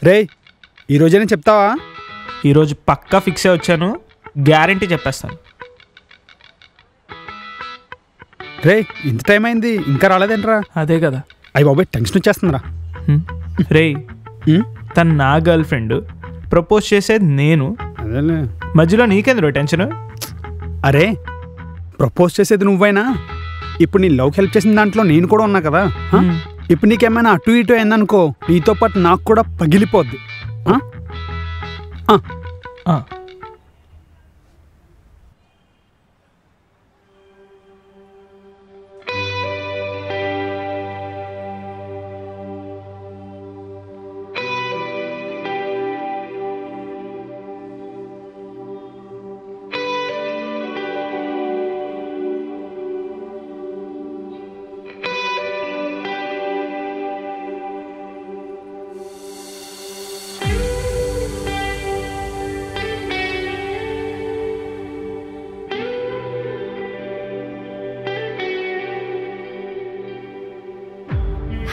రే ఈరోజైనా చెప్తావా? ఈరోజు పక్కా ఫిక్స్ అయి వచ్చాను, గ్యారంటీ చెప్పేస్తాను. రే ఇంత టైం అయింది ఇంకా రాలేదేంట్రా? అదే కదా. అయ్యి బాబాయ్ టెన్షన్ వచ్చేస్తుందిరా. రే తను నా గర్ల్ ఫ్రెండ్, ప్రపోజ్ చేసేది నేను, అదేలే మధ్యలో నీకెందులో టెన్షన్? అరే ప్రపోజ్ చేసేది నువ్వైనా ఇప్పుడు నీ లవ్కి హెల్ప్ చేసిన దాంట్లో నేను కూడా ఉన్నా కదా. ఇప్పుడు నీకేమైనా అటు ఇటు అయిందనుకో నీతో పాటు నాకు కూడా పగిలిపోద్ది.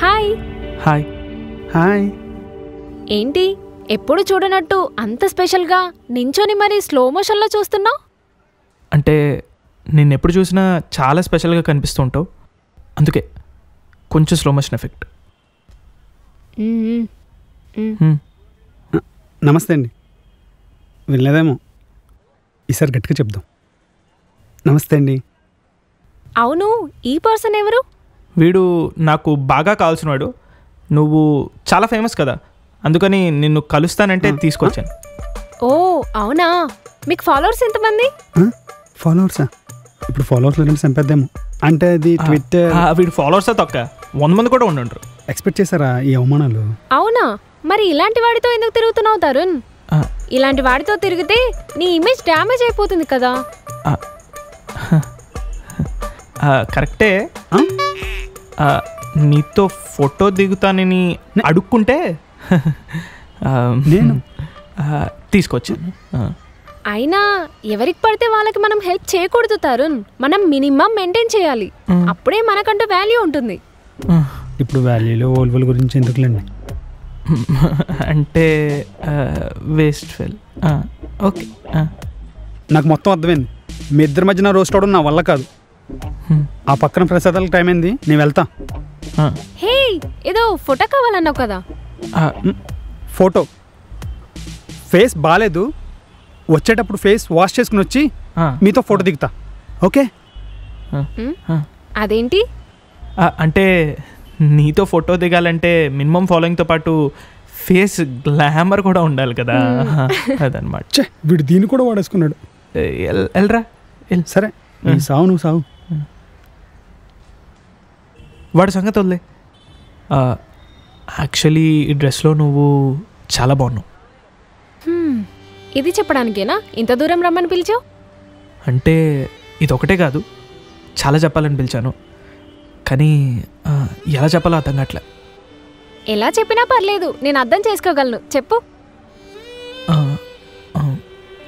హాయ్. హాయ్. హాయ్. ఏంటి ఎప్పుడు చూడనట్టు అంత స్పెషల్గా నించొని మరి స్లో మోషన్లో చూస్తున్నావు? అంటే నిన్ను ఎప్పుడు చూసినా చాలా స్పెషల్గా కనిపిస్తూ ఉంటావు, అందుకే కొంచెం స్లో మోషన్ ఎఫెక్ట్. నమస్తే అండి. వినలేదేమో, ఈసారి గట్టిగా చెప్దాం. నమస్తే అండి. అవును, ఈ పర్సన్ ఎవరు? వీడు నాకు బాగా కావాల్సినవాడు. నువ్వు చాలా ఫేమస్ కదా, అందుకని నిన్ను కలుస్తానంటే తీసుకొచ్చాను. ఓ అవునా, మీకు ఫాలోవర్స్ ఎంతమంది? ఫాలోవర్సా? ఇప్పుడు ఫాలోవర్స్ లేదంటే చంపేద్దాము. అంటే అది ట్విట్టర్. వీడు ఫాలోవర్సా తొక్క 100 మంది కూడా ఉండుంటారు. ఎక్స్పెక్ట్ చేశారా ఈ అవమానాలు? అవునా, మరి ఇలాంటి వాడితో ఎందుకు తిరుగుతున్నావు తరుణ్? ఇలాంటి వాడితో తిరిగితే నీ ఇమేజ్ డ్యామేజ్ అయిపోతుంది కదా. కరెక్టే. నీతో ఫోటో దిగుతానని అడుక్కుంటే నేను తీసుకొచ్చాను. అయినా ఎవరికి పడితే వాళ్ళకి మనం హెల్ప్ చేయకూడదు తరుణ్. మనం మినిమం మెయింటైన్ చేయాలి, అప్పుడే మనకంటూ వాల్యూ ఉంటుంది. ఇప్పుడు వాల్యూలో ఓల్వల్ గురించి ఎందుకులేండి. అంటే వేస్ట్ ఫెల్. ఓకే, నాకు మొత్తం అర్థమైంది. మీ ఇద్దరి మధ్యన రోస్ట్ అవడం నా వల్ల కాదు. ఆ పక్కన ప్రసాదాలకు టైం అయింది, నేను వెళ్తా. హే, ఏదో ఫోటో కావాలన్నావు కదా. ఫోటో ఫేస్ బాగాలేదు, వచ్చేటప్పుడు ఫేస్ వాష్ చేసుకుని వచ్చి మీతో ఫోటో దిగుతా. ఓకే? అదేంటి అంటే నీతో ఫోటో దిగాలంటే మినిమం ఫాలోయింగ్తో పాటు ఫేస్ గ్లామర్ కూడా ఉండాలి కదా, అదనమాట. వీడు దీన్ని కూడా వాడేసుకున్నాడు. ఎల్రా సరే, సావు నువ్వు సావు. వాడి సంగతి వదిలే. యాక్చువల్లీ ఈ డ్రెస్లో నువ్వు చాలా బాగున్నావు. ఇది చెప్పడానికేనా ఇంత దూరం రమ్మని పిలిచావు? అంటే ఇదొకటే కాదు, చాలా చెప్పాలని పిలిచాను, కానీ ఎలా చెప్పాలో అర్థం కావట్లే. ఎలా చెప్పినా పర్లేదు, నేను అర్థం చేసుకోగలను, చెప్పు.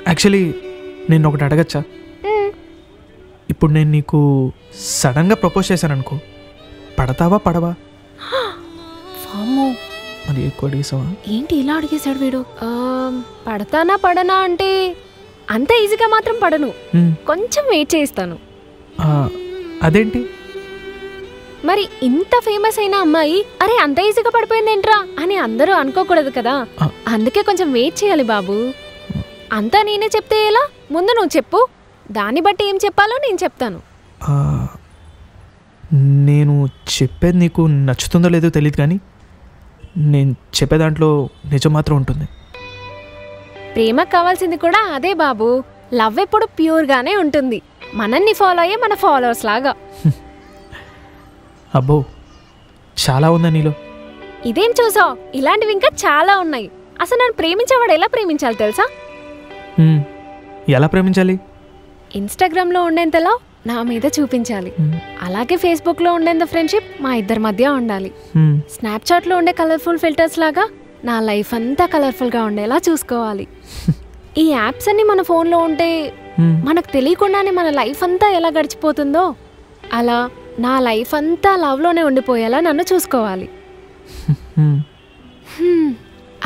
యాక్చువల్లీ నేను ఒకటి అడగచ్చా? ఇప్పుడు నేను నీకు సడన్గా ప్రపోజ్ చేశాను అనుకో, పడతావా పడవా? అది ఎక్కువ అడిగేసావా? ఏంటి ఇలా అడిగేశాడు వీడు? పడతానా పడనా అంటే అంత ఈజీగా మాత్రం పడను, కొంచెం వెయిట్ చేయిస్తాను. అదేంటి? మరి ఇంత ఫేమస్ అయిన అమ్మాయి అరే అంత ఈజీగా పడిపోయిందేంట్రా అని అందరూ అనుకోకూడదు కదా, అందుకే కొంచెం వెయిట్ చేయాలి బాబు. అంతా నేనే చెప్తే ఎలా? ముందు నువ్వు చెప్పు, దాన్ని బట్టి ఏం చెప్పాలో నేను చెప్తాను. నేను చెప్పేది నీకు నచ్చుతుందో లేదో తెలియదు, కానీ నేను చెప్పే దాంట్లో నిజం మాత్రం ఉంటుంది. ప్రేమకు కావాల్సింది కూడా అదే బాబు. లవ్ ఎప్పుడు ప్యూర్గానే ఉంటుంది, మనల్ని ఫాలో అయ్యే మన ఫాలోవర్స్ లాగా. అబ్బో, చాలా ఉందా నీలో? ఇదేం చూసావు, ఇలాంటివి ఇంకా చాలా ఉన్నాయి. అసలు నన్ను ప్రేమించేవాడు ఎలా ప్రేమించాలి తెలుసా? ఎలా ప్రేమించాలి? ఇన్స్టాగ్రామ్లో ఉండేంతలా నా మీద చూపించాలి, అలాగే ఫేస్బుక్లో ఉండేంత ఫ్రెండ్షిప్ మా ఇద్దరి మధ్య ఉండాలి. స్నాప్చాట్లో ఉండే కలర్ఫుల్ ఫిల్టర్స్ లాగా నా లైఫ్ అంతా కలర్ఫుల్గా ఉండేలా చూసుకోవాలి. ఈ యాప్స్ అన్ని మన ఫోన్లో ఉంటే మనకు తెలియకుండానే మన లైఫ్ అంతా ఎలా గడిచిపోతుందో అలా నా లైఫ్ అంతా లవ్లోనే ఉండిపోయేలా నన్ను చూసుకోవాలి.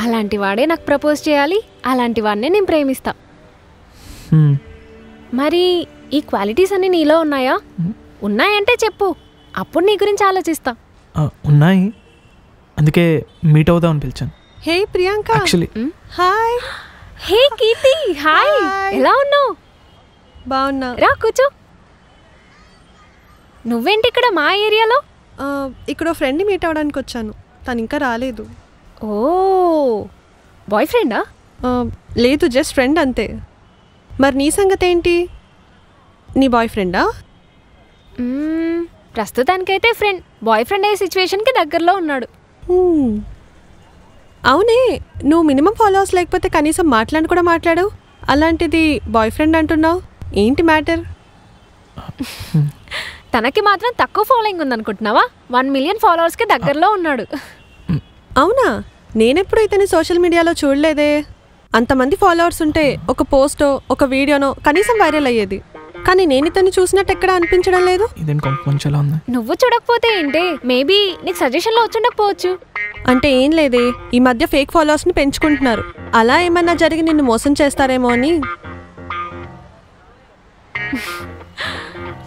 అలాంటి వాడే నాకు ప్రపోజ్ చేయాలి, అలాంటి వాడినే నేను ప్రేమిస్తా. మరి ఈ క్వాలిటీస్ అన్నీ నీలో ఉన్నాయా? ఉన్నాయంటే చెప్పు, అప్పుడు నీ గురించి ఆలోచిస్తా. ఉన్నాయి, అందుకే మీట్ అవుదాం అని పిలిచాను. Hey Priyanka. Actually hi. Hey Keerthi, hi. ఎలా ఉన్నావు? బాగున్నా. రా కూర్చో. నువ్వేంటి ఇక్కడ మా ఏరియాలో? ఇక్కడ ఫ్రెండ్ని మీట్ అవ్వడానికి వచ్చాను, తను ఇంకా రాలేదు. ఓ, బాయ్ ఫ్రెండా? లేదు, జస్ట్ ఫ్రెండ్ అంతే. మరి నీ సంగతి ఏంటి? నీ బాయ్ ఫ్రెండా? ప్రస్తుతానికైతే ఫ్రెండ్. బాయ్ ఫ్రెండ్ అయ్యే సిచ్యువేషన్కి దగ్గరలో ఉన్నాడు. అవునే, నువ్వు మినిమం ఫాలోవర్స్ లేకపోతే కనీసం మాట్లాడి కూడా మాట్లాడావు, అలాంటిది బాయ్ ఫ్రెండ్ అంటున్నావు, ఏంటి మ్యాటర్? తనకి మాత్రం తక్కువ ఫాలోయింగ్ ఉందనుకుంటున్నావా? 1 మిలియన్ ఫాలోవర్స్కి దగ్గరలో ఉన్నాడు. అవునా? నేనెప్పుడు ఇతని సోషల్ మీడియాలో చూడలేదే. అంతమంది ఫాలోవర్స్ ఉంటే ఒక పోస్టో ఒక వీడియోనో కనీసం వైరల్ అయ్యేది, కానీ నేను ఇతన్ని చూసినట్టు ఎక్కడ అనిపించడం లేదు. నువ్వు చూడకపోతే ఏంటి, మేబీ నీకు సజెషన్లో వచ్చుండకపోవచ్చు. అంటే ఏం లేదే, ఈ మధ్య ఫేక్ ఫాలోవర్స్ని పెంచుకుంటున్నారు, అలా ఏమన్నా జరిగి నిన్ను మోసం చేస్తారేమో అని.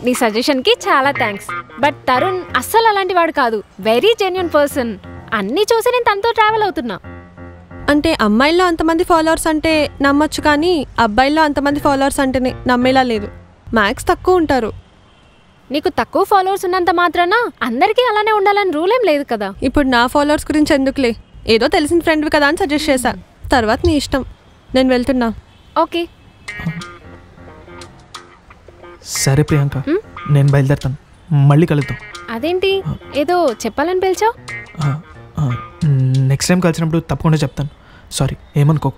నీ సజెషన్కి చాలా థ్యాంక్స్, బట్ తరుణ్ అస్సలు అలాంటి వాడు కాదు. Very genuine person. అన్నీ చూసి నేను తనతో ట్రావెల్ అవుతున్నా. అంటే అమ్మాయిల్లో అంతమంది ఫాలోవర్స్ అంటే నమ్మొచ్చు, కానీ అబ్బాయిల్లో అంతమంది ఫాలోవర్స్ అంటేనే నమ్మేలా లేదు. మ్యాక్స్ తక్కువ ఉంటారు. నీకు తక్కువ ఫాలోవర్స్ ఉన్నంత మాత్రాన అందరికీ అలానే ఉండాలని రూల్ ఏం లేదు కదా. ఇప్పుడు నా ఫాలోవర్స్ గురించి ఎందుకులే, ఏదో తెలిసిన ఫ్రెండ్వి కదా అని సజెస్ట్ చేశా, తర్వాత నీ ఇష్టం. నేను వెళ్తున్నా. ఓకే సరే ప్రియాంక, నేను బయలుదేరుతాను, మళ్ళీ కలుద్దాం. అదేంటి ఏదో చెప్పాలని పిలిచావు? నెక్స్ట్ టైం కలిసినప్పుడు తప్పకుండా చెప్తాను. సారీ, ఏమనుకో.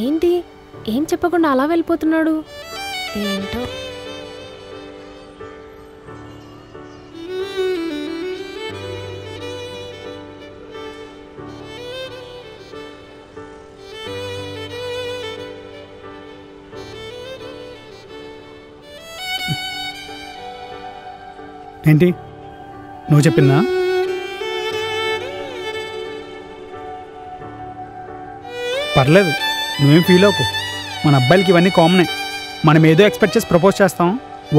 ఏంటి ఏం చెప్పకుండా అలా వెళ్ళిపోతున్నాడు ఏంటో. ఏంటి నువ్వు చెప్పిందా? పర్లేదు, నువ్వేం ఫీల్ అవ్వకు. మన అబ్బాయిలకి ఇవన్నీ కామనే. మనం ఏదో ఎక్స్పెక్ట్ చేసి ప్రపోజ్ చేస్తాం,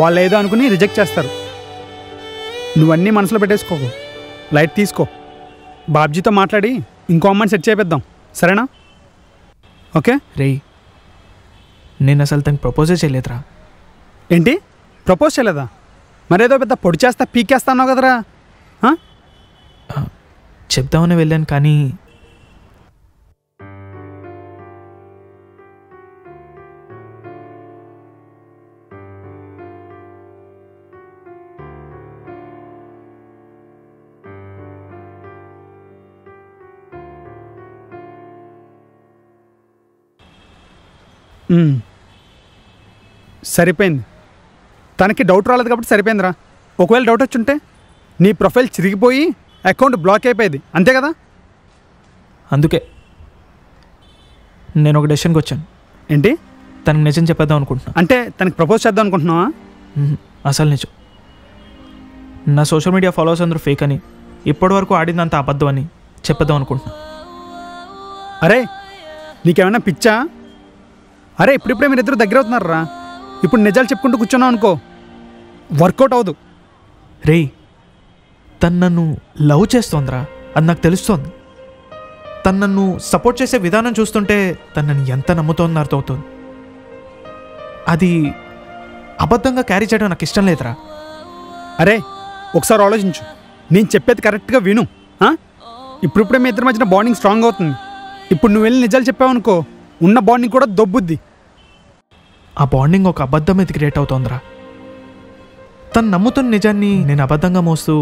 వాళ్ళు ఏదో అనుకుని రిజెక్ట్ చేస్తారు. నువ్వన్నీ మనసులో పెట్టేసుకోకు, లైట్ తీసుకో. బాబ్జీతో మాట్లాడి ఇంకో అమ్మాయిని సెట్ చేపిద్దాం, సరేనా? ఓకే రే, నేను అసలు తనకి ప్రపోజే చేయలేదురా. ఏంటి ప్రపోజ్ చేయలేదా? మరేదో పెద్ద పొడి చేస్తా పీకేస్తా అన్నావు కదరా. చెప్దామని వెళ్ళాను, కానీ సరిపోయింది. తనకి డౌట్ రాలేదు కాబట్టి సరిపోయిందిరా. ఒకవేళ డౌట్ వచ్చుంటే నీ ప్రొఫైల్ చిరిగిపోయి అకౌంట్ బ్లాక్ అయిపోయేది, అంతే కదా? అందుకే నేను ఒక డెసిషన్కి వచ్చాను. ఏంటి? తనకు నిజం చెప్పేద్దాం అనుకుంటున్నా. అంటే తనకి ప్రపోజ్ చేద్దాం అనుకుంటున్నావా? అసలు నిజం. నా సోషల్ మీడియా ఫాలోవర్స్ అందరూ ఫేక్ అని, ఇప్పటివరకు ఆడిందంత అబద్ధం అని చెప్పేద్దాం అనుకుంటున్నా. అరే నీకేమైనా పిచ్చా? అరే ఇప్పుడిప్పుడే మీరిద్దరు దగ్గర అవుతున్నారా. ఇప్పుడు నిజాలు చెప్పుకుంటూ కూర్చున్నావు అనుకో, వర్కౌట్ అవ్వదు. రే, తను నన్ను లవ్ చేస్తోందిరా, అది నాకు తెలుస్తోంది. తను నన్ను సపోర్ట్ చేసే విధానం చూస్తుంటే తను నన్ను ఎంత నమ్ముతోంది అర్థమవుతుంది. అది అబద్ధంగా క్యారీ చేయడం నాకు ఇష్టం లేదురా. అరే ఒకసారి ఆలోచించు, నేను చెప్పేది కరెక్ట్గా విను. ఇప్పుడిప్పుడే మీ ఇద్దరి మధ్యన బాండింగ్ స్ట్రాంగ్ అవుతుంది. ఇప్పుడు నువ్వు వెళ్ళి నిజాలు చెప్పావనుకో, ఉన్న బాండింగ్ కూడా దొబ్బుద్ది. ఆ బాండింగ్ ఒక అబద్ధం మీద క్రియేట్ అవుతోందిరా. తను నమ్ముతున్న నిజాన్ని నేను అబద్ధంగా మోస్తూ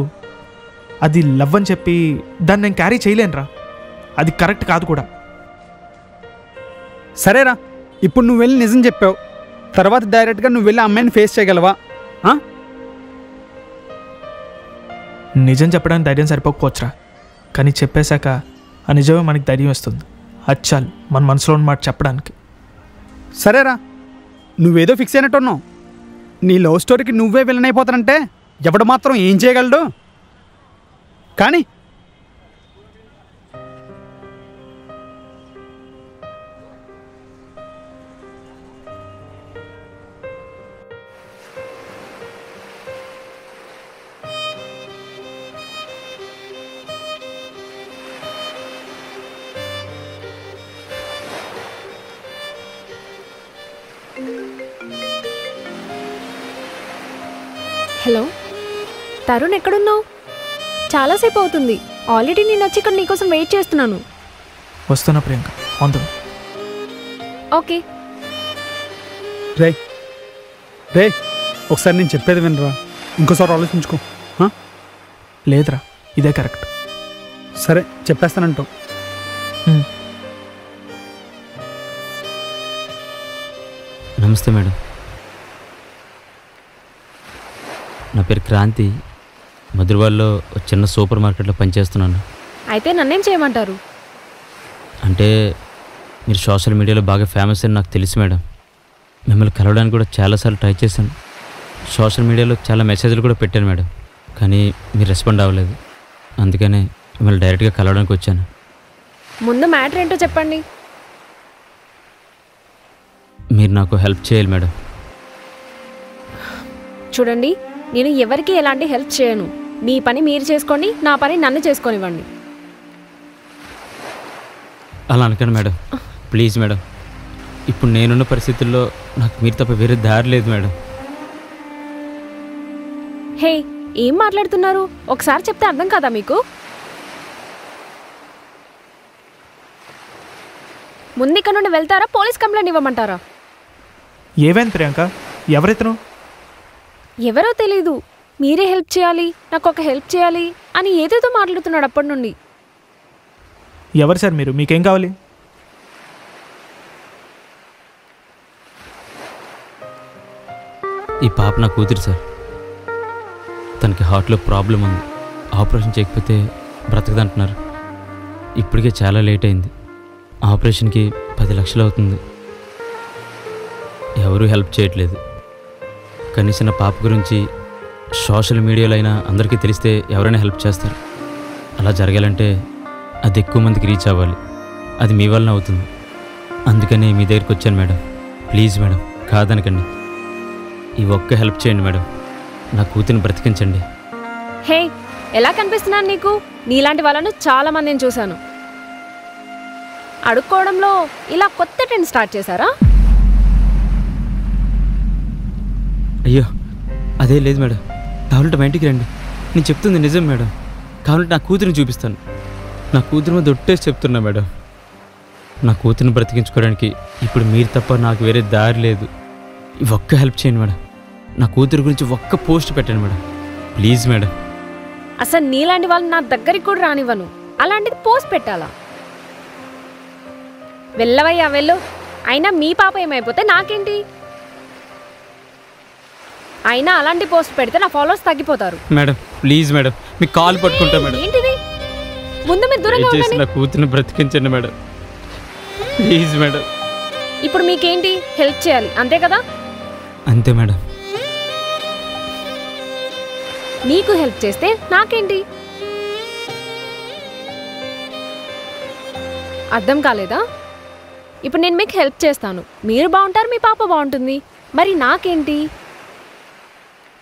అది లవ్ అని చెప్పి దాన్ని నేను క్యారీ చేయలేనురా. అది కరెక్ట్ కాదు కూడా. సరేరా, ఇప్పుడు నువ్వు వెళ్ళి నిజం చెప్పావు, తర్వాత డైరెక్ట్గా నువ్వు వెళ్ళి అమ్మాయిని ఫేస్ చేయగలవా? నిజం చెప్పడానికి ధైర్యం సరిపోకపోవచ్చురా, కానీ చెప్పేశాక ఆ నిజమే మనకి ధైర్యం వస్తుంది. అచ్చాలు మన మనసులో ఉన్న మాట చెప్పడానికి. సరేరా, నువ్వేదో ఫిక్స్ అయినట్టున్నావు. నీ లవ్ స్టోరీకి నువ్వే విలన్ అయిపోతానంటే ఎవడు మాత్రం ఏం చేయగలడు? కానీ హలో తరుణ్, ఎక్కడున్నావు? చాలాసేపు అవుతుంది. ఆల్రెడీ నేను వచ్చి ఇక్కడ నీకోసం వెయిట్ చేస్తున్నాను. వస్తున్నా ప్రియాంక, అందరూ. ఓకే. రే రే ఒకసారి నేను చెప్పేది వినరా, ఇంకోసారి ఆలోచించుకో. లేదురా, ఇదే కరెక్ట్. సరే చెప్పేస్తానంటావు. నమస్తే మేడం, నా పేరు క్రాంతి. మధురవాడలో చిన్న సూపర్ మార్కెట్లో పనిచేస్తున్నాను. అయితే నన్నేం చేయమంటారు? అంటే మీరు సోషల్ మీడియాలో బాగా ఫేమస్ అని నాకు తెలుసు మేడం. మిమ్మల్ని కలవడానికి కూడా చాలాసార్లు ట్రై చేశాను. సోషల్ మీడియాలో చాలా మెసేజ్లు కూడా పెట్టాను మేడం, కానీ మీరు రెస్పాండ్ అవ్వలేదు. అందుకనే మిమ్మల్ని డైరెక్ట్గా కలవడానికి వచ్చాను. ముందు మ్యాటర్ ఏంటో చెప్పండి. మీరు నాకు హెల్ప్ చేయాలి మేడం. చూడండి, నేను ఎవరికి ఎలాంటి హెల్ప్ చేయను. మీ పని మీరు చేసుకోండి, నా పని నన్ను చేసుకొనివ్వండి. అలా అనకండి మేడం, ప్లీజ్ మేడం. ఇప్పుడు నేనున్న పరిస్థితుల్లో నాకు మీరు తప్ప వేరే దారి లేదు మేడం. హే, ఏం మాట్లాడుతున్నారు? ఒకసారి చెప్తే అర్థం కాదా మీకు? ముందు ఇక్కడ నుండి వెళ్తారా, పోలీస్ కంప్లైంట్ ఇవ్వమంటారా? ఏమైంది ప్రియాంక? ఎవరితను? ఎవరో తెలీదు. మీరే హెల్ప్ చేయాలి, నాకు ఒక హెల్ప్ చేయాలి అని ఏదేదో మాట్లాడుతున్నాడు అప్పటి నుండి. ఎవరు సార్ మీరు? మీకేం కావాలి? ఈ పాప నా కూతురు సార్. తనకి హార్ట్లో ప్రాబ్లం ఉంది. ఆపరేషన్ చేయకపోతే బ్రతకదంటున్నారు. ఇప్పటికే చాలా లేట్ అయింది. ఆపరేషన్కి 10 లక్షలు అవుతుంది. ఎవరూ హెల్ప్ చేయట్లేదు. కనీసం నా పాప గురించి సోషల్ మీడియాలో అయినా అందరికీ తెలిస్తే ఎవరైనా హెల్ప్ చేస్తారు. అలా జరగాలంటే అది ఎక్కువ మందికి రీచ్ అవ్వాలి. అది మీ వలన అవుతుంది. అందుకని మీ దగ్గరికి వచ్చాను మేడం. Please madam, కాదనకండి. ఈ ఒక్క హెల్ప్ చేయండి మేడం. నా కూతురిని బ్రతికించండి. హే, ఎలా కనిపిస్తున్నాను నీకు? నీలాంటి వాళ్ళను చాలా మందిని చూశాను. అడుక్కోవడంలో ఇలా కొత్త ట్రెండ్ స్టార్ట్ చేశారా? అయ్యో, అదే లేదు మేడం. కావాలంటే మా ఇంటికి రండి. నేను చెప్తుంది నిజం మేడం. కావాలంటే నా కూతురిని చూపిస్తాను. నా కూతురు మీద ఒట్టేసి చెప్తున్నా మేడం. నా కూతురిని బ్రతికించుకోవడానికి ఇప్పుడు మీరు తప్ప నాకు వేరే దారి లేదు. ఈ ఒక్క హెల్ప్ చేయండి మేడం. నా కూతురు గురించి ఒక్క పోస్ట్ పెట్టండి మేడం, ప్లీజ్ మేడం. అసలు నీలాంటి వాళ్ళు నా దగ్గరికి కూడా రానివ్వను. అలాంటిది పోస్ట్ పెట్టాలా? వెళ్ళవయ్యా, వెళ్ళు. అయినా మీ పాప ఏమైపోతే నాకేంటి? అయినా అలాంటి పోస్ట్ పెడితే నా ఫాలోవర్స్ తగ్గిపోతారు. మేడం ప్లీజ్ మేడం, మీ కాల్ పట్టుకుంటా మేడం. ఏంటిది? ముందు మీరు దూరంగా ఉండండి. నా కూతురిని బ్రతికించండి మేడం, ప్లీజ్ మేడం. ఇప్పుడు మీకేంటి? హెల్ప్ చేయాలి, అంతే కదా? అంతే మేడం. నీకు హెల్ప్ చేస్తే నాకేంటి? అర్థం కాలేదా? ఇప్పుడు నేను మీకు హెల్ప్ చేస్తాను, మీరు బాగుంటారు, మీ పాప బాగుంటుంది. మరి నాకేంటి?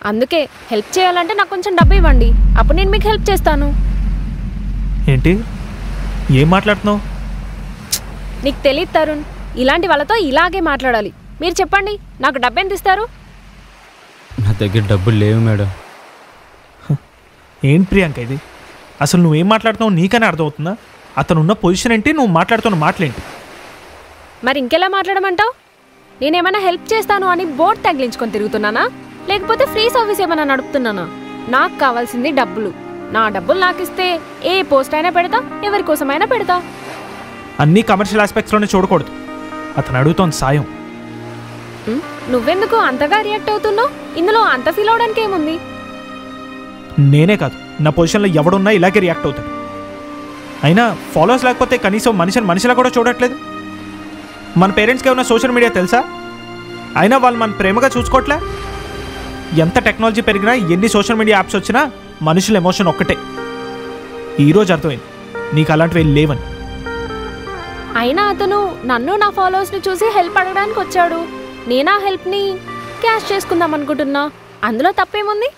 అందుకే హెల్ప్ చేయాలంటే నాకు కొంచెం డబ్బు ఇవ్వండి, అప్పుడు నేను మీకు హెల్ప్ చేస్తాను. ఏంటి? ఏం మాట్లాడుతున్నావు? నీకు తెలియదు తరుణ్, ఇలాంటి వాళ్ళతో ఇలాగే మాట్లాడాలి. మీరు చెప్పండి, నాకు డబ్బు ఎంత ఇస్తారు? నా దగ్గర డబ్బులు లేవు మేడం. ఏంటి ప్రియాంక ఇది? అసలు నువ్వేం మాట్లాడుతున్నావు నీకనే అర్థమవుతుందా? అతను ఉన్న పొజిషన్ ఏంటి, నువ్వు మాట్లాడుతున్న మాటలేంటి? మరి ఇంకెలా మాట్లాడమంటావు? నేనేమైనా హెల్ప్ చేస్తాను అని బోర్డు తగిలించుకొని తిరుగుతున్నానా, లేకపోతే ఫ్రీ సర్వీస్ ఏమైనా నడుపుతున్నానా? నాకు కావాల్సింది డబ్బులు. నా డబ్బులు నాకు ఇస్తే ఏ పోస్ట్ అయినా పెడతా, ఎవరి కోసమైనా పెడతా. అన్నీ కమర్షియల్ ఆస్పెక్ట్స్లోనే చూడకూడదు. అతను అడుగుతోంది సాయం. నువ్వెందుకు అంతగా రియాక్ట్ అవుతున్నావు? ఇందులో అంత ఫీల్ అవడానికి ఏముంది? నేనే కాదు, నా పొజిషన్లో ఎవడున్నా ఇలాగే రియాక్ట్ అవుతాడు. అయినా ఫాలోవర్స్ లేకపోతే కనీసం మనిషిని మనిషిలా కూడా చూడట్లేదు. మన పేరెంట్స్కి ఏమైనా సోషల్ మీడియా తెలుసా? అయినా వాళ్ళు మన ప్రేమగా చూసుకోవట్లే. ఎంత టెక్నాలజీ పెరిగినా, ఎన్ని సోషల్ మీడియా యాప్స్ వచ్చినా మనుషుల ఎమోషన్ ఒక్కటే. ఈరోజు అర్థమైంది నీకు అలాంటివి లేవని. అయినా అతను నన్ను నా ఫాలోవర్స్ని చూసి హెల్ప్ అడగడానికి వచ్చాడు. నేనా హెల్ప్ని క్యాష్ చేసుకుందాం అనుకుంటున్నా. అందులో తప్పేముంది?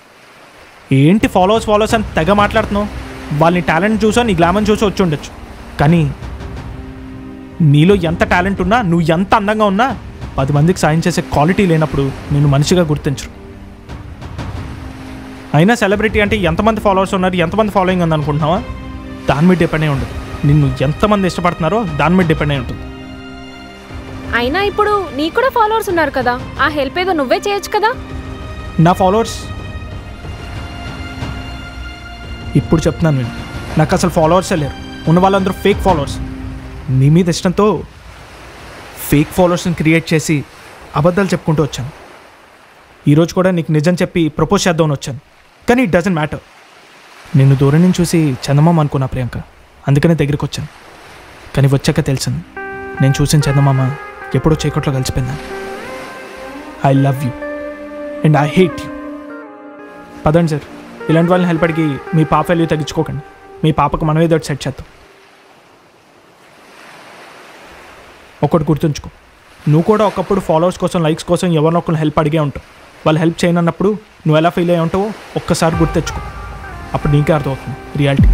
ఏంటి ఫాలోవర్స్ అని తెగ మాట్లాడుతున్నావు? వాళ్ళని టాలెంట్ చూసో నీ గ్లామర్ చూసో వచ్చి ఉండొచ్చు, కానీ నీలో ఎంత టాలెంట్ ఉన్నా, నువ్వు ఎంత అందంగా ఉన్నా 10 మందికి సాయం చేసే క్వాలిటీ లేనప్పుడు నేను మనిషిగా గుర్తించరు. అయినా సెలబ్రిటీ అంటే ఎంతమంది ఫాలోవర్స్ ఉన్నారు, ఎంతమంది ఫాలోయింగ్ ఉంది అనుకుంటున్నావా? దాని మీద డిపెండ్ అయి ఉండదు. నిన్ను ఎంతమంది ఇష్టపడుతున్నారో దాని మీద డిపెండ్ అయి ఉంటుంది. అయినా ఇప్పుడు నీకు కూడా ఫాలోవర్స్ ఉన్నారు కదా, ఆ హెల్ప్ ఏదో నువ్వే చేయొచ్చు కదా. నా ఫాలోవర్స్ ఇప్పుడు చెప్తున్నాను నేను, నాకు అసలు ఫాలోవర్సే లేరు. ఉన్న వాళ్ళందరూ ఫేక్ ఫాలోవర్స్. నీ మీద ఇష్టంతో ఫేక్ ఫాలోవర్స్ని క్రియేట్ చేసి అబద్ధాలు చెప్పుకుంటూ వచ్చాను. ఈరోజు కూడా నీకు నిజం చెప్పి ప్రపోజ్ చేద్దామని వచ్చాను, కానీ ఇట్ డజంట్ మ్యాటర్. నిన్ను దూరం నుంచి చూసి చందమామ అనుకున్నా ప్రియాంక, అందుకనే దగ్గరికి వచ్చాను. కానీ వచ్చాక తెలిసింది నేను చూసిన చందమామ ఎప్పుడో చీకట్లో కలిసిపోయిందని. I love you and I hate you. పదండి సార్, ఇలాంటి వాళ్ళని హెల్ప్ అడిగి మీ పాప వాల్యూ తగ్గించుకోకండి. మీ పాపకు మనం ఏదో సెట్ చేద్దాం. ఒకటి గుర్తుంచుకో, నువ్వు కూడా ఒకప్పుడు ఫాలోవర్స్ కోసం, లైక్స్ కోసం ఎవరినొక్కరు హెల్ప్ అడిగే ఉంటావు. వాళ్ళు హెల్ప్ చేయనన్నప్పుడు నువ్వు ఎలా ఫీల్ అయ్యి ఉంటావో ఒక్కసారి గుర్తెచ్చుకో. అప్పుడు నీకే అర్థమవుతుంది రియాలిటీ.